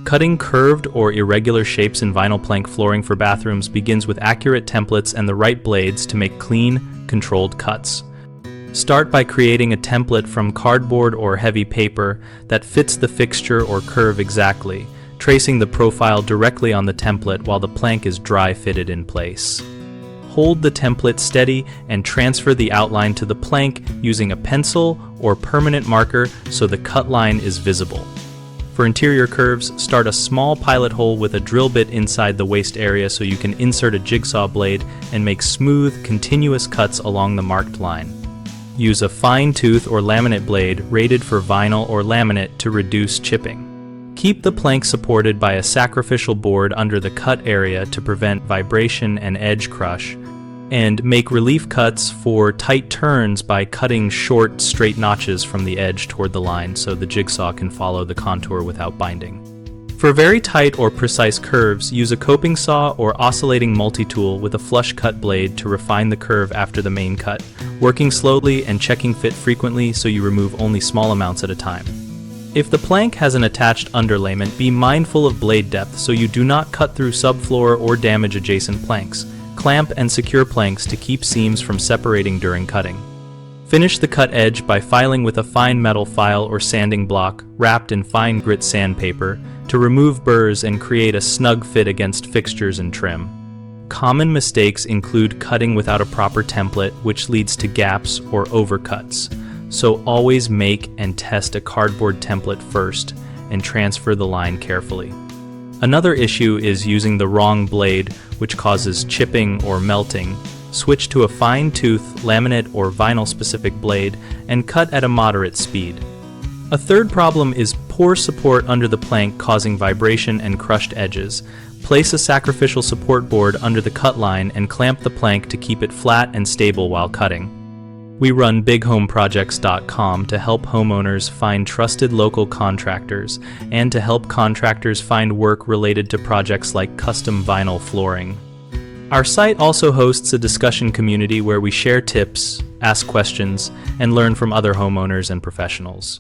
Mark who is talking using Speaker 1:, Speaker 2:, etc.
Speaker 1: Cutting curved or irregular shapes in vinyl plank flooring for bathrooms begins with accurate templates and the right blades to make clean, controlled cuts. Start by creating a template from cardboard or heavy paper that fits the fixture or curve exactly, tracing the profile directly on the template while the plank is dry fitted in place. Hold the template steady and transfer the outline to the plank using a pencil or permanent marker so the cut line is visible. For interior curves, start a small pilot hole with a drill bit inside the waist area so you can insert a jigsaw blade and make smooth, continuous cuts along the marked line. Use a fine tooth or laminate blade rated for vinyl or laminate to reduce chipping. Keep the plank supported by a sacrificial board under the cut area to prevent vibration and edge crush, and make relief cuts for tight turns by cutting short, straight notches from the edge toward the line so the jigsaw can follow the contour without binding. For very tight or precise curves, use a coping saw or oscillating multi-tool with a flush cut blade to refine the curve after the main cut, working slowly and checking fit frequently so you remove only small amounts at a time. If the plank has an attached underlayment, be mindful of blade depth so you do not cut through subfloor or damage adjacent planks. Clamp and secure planks to keep seams from separating during cutting. Finish the cut edge by filing with a fine metal file or sanding block wrapped in fine grit sandpaper to remove burrs and create a snug fit against fixtures and trim. Common mistakes include cutting without a proper template, which leads to gaps or overcuts. So always make and test a cardboard template first and transfer the line carefully. Another issue is using the wrong blade, which causes chipping or melting. Switch to a fine tooth, laminate, or vinyl specific blade and cut at a moderate speed. A third problem is poor support under the plank causing vibration and crushed edges. Place a sacrificial support board under the cut line and clamp the plank to keep it flat and stable while cutting. We run bighomeprojects.com to help homeowners find trusted local contractors and to help contractors find work related to projects like custom vinyl flooring. Our site also hosts a discussion community where we share tips, ask questions, and learn from other homeowners and professionals.